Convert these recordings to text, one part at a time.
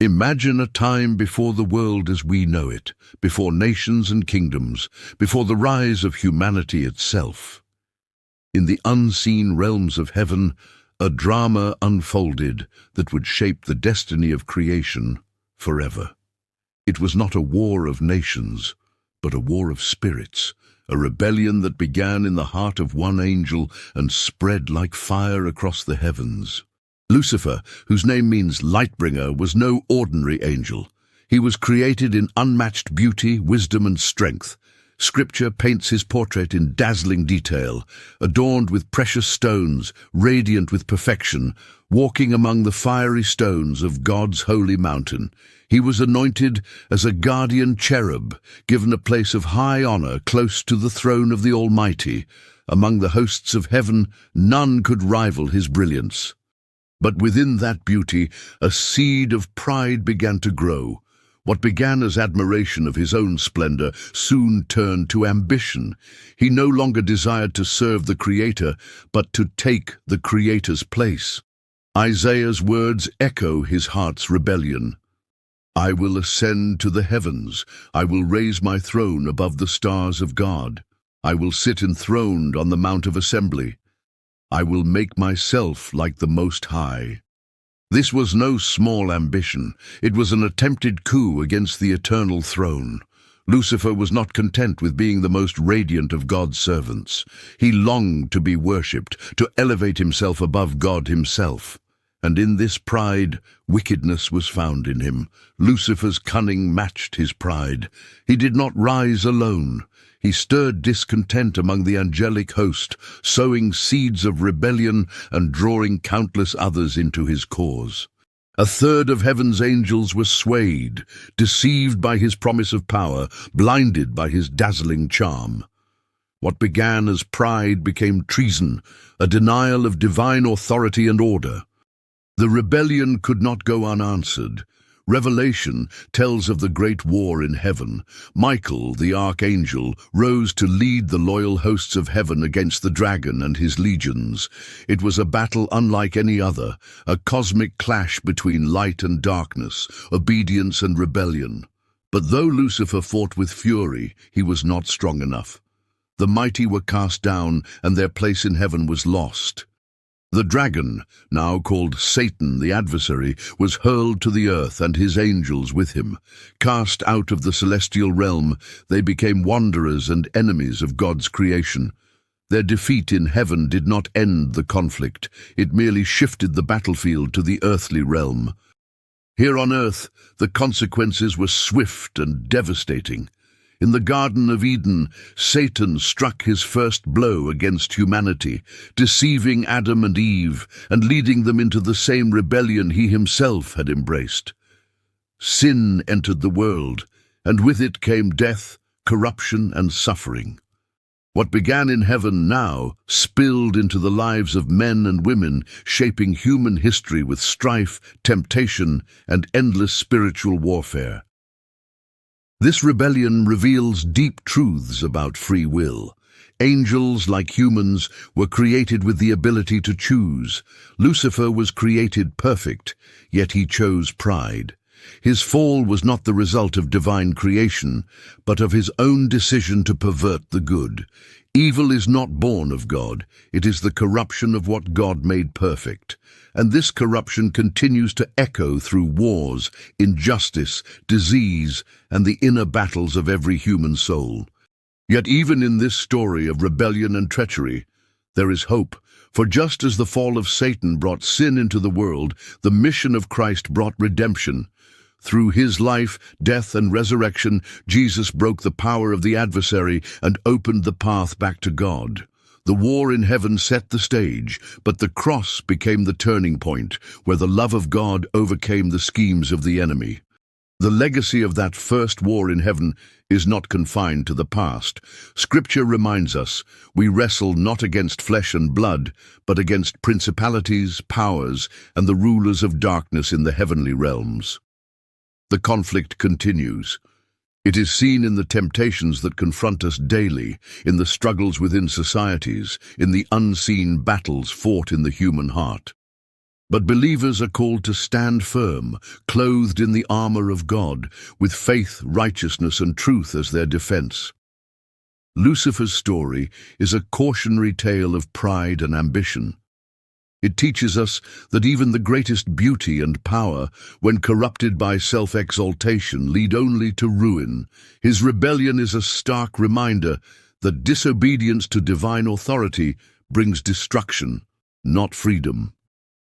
Imagine a time before the world as we know it, before nations and kingdoms, before the rise of humanity itself. In the unseen realms of heaven, a drama unfolded that would shape the destiny of creation forever. It was not a war of nations, but a war of spirits, a rebellion that began in the heart of one angel and spread like fire across the heavens. Lucifer, whose name means light-bringer, was no ordinary angel. He was created in unmatched beauty, wisdom, and strength. Scripture paints his portrait in dazzling detail, adorned with precious stones, radiant with perfection, walking among the fiery stones of God's holy mountain. He was anointed as a guardian cherub, given a place of high honor close to the throne of the Almighty. Among the hosts of heaven, none could rival his brilliance. But within that beauty, a seed of pride began to grow. What began as admiration of his own splendor soon turned to ambition. He no longer desired to serve the Creator, but to take the Creator's place. Isaiah's words echo his heart's rebellion. "I will ascend to the heavens. I will raise my throne above the stars of God. I will sit enthroned on the Mount of Assembly. I will make myself like the Most High." This was no small ambition. It was an attempted coup against the eternal throne. Lucifer was not content with being the most radiant of God's servants. He longed to be worshipped, to elevate himself above God himself. And in this pride, wickedness was found in him. Lucifer's cunning matched his pride. He did not rise alone. He stirred discontent among the angelic host, sowing seeds of rebellion and drawing countless others into his cause. A third of heaven's angels were swayed, deceived by his promise of power, blinded by his dazzling charm. What began as pride became treason, a denial of divine authority and order. The rebellion could not go unanswered. Revelation tells of the great war in heaven. Michael, the Archangel, rose to lead the loyal hosts of heaven against the dragon and his legions. It was a battle unlike any other, a cosmic clash between light and darkness, obedience and rebellion. But though Lucifer fought with fury, he was not strong enough. The mighty were cast down, and their place in heaven was lost. The dragon, now called Satan the Adversary, was hurled to the earth and his angels with him. Cast out of the celestial realm, they became wanderers and enemies of God's creation. Their defeat in heaven did not end the conflict. It merely shifted the battlefield to the earthly realm. Here on earth, the consequences were swift and devastating. In the Garden of Eden, Satan struck his first blow against humanity, deceiving Adam and Eve and leading them into the same rebellion he himself had embraced. Sin entered the world, and with it came death, corruption, and suffering. What began in heaven now spilled into the lives of men and women, shaping human history with strife, temptation, and endless spiritual warfare. This rebellion reveals deep truths about free will. Angels, like humans, were created with the ability to choose. Lucifer was created perfect, yet he chose pride. His fall was not the result of divine creation, but of his own decision to pervert the good. Evil is not born of God, it is the corruption of what God made perfect. And this corruption continues to echo through wars, injustice, disease, and the inner battles of every human soul. Yet even in this story of rebellion and treachery, there is hope. For just as the fall of Satan brought sin into the world, the mission of Christ brought redemption. Through his life, death, and resurrection, Jesus broke the power of the adversary and opened the path back to God. The war in heaven set the stage, but the cross became the turning point, where the love of God overcame the schemes of the enemy. The legacy of that first war in heaven is not confined to the past. Scripture reminds us, we wrestle not against flesh and blood, but against principalities, powers, and the rulers of darkness in the heavenly realms. The conflict continues. It is seen in the temptations that confront us daily, in the struggles within societies, in the unseen battles fought in the human heart. But believers are called to stand firm, clothed in the armor of God, with faith, righteousness, and truth as their defense. Lucifer's story is a cautionary tale of pride and ambition. It teaches us that even the greatest beauty and power, when corrupted by self-exaltation, lead only to ruin. His rebellion is a stark reminder that disobedience to divine authority brings destruction, not freedom.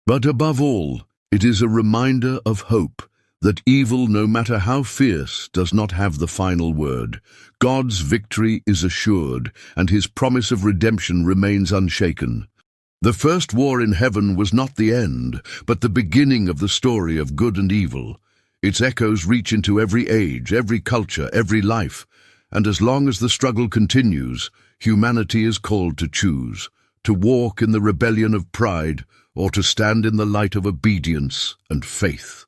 But above all, it is a reminder of hope, that evil, no matter how fierce, does not have the final word. God's victory is assured, and his promise of redemption remains unshaken. The first war in heaven was not the end, but the beginning of the story of good and evil. Its echoes reach into every age, every culture, every life, and as long as the struggle continues, humanity is called to choose, to walk in the rebellion of pride, or to stand in the light of obedience and faith.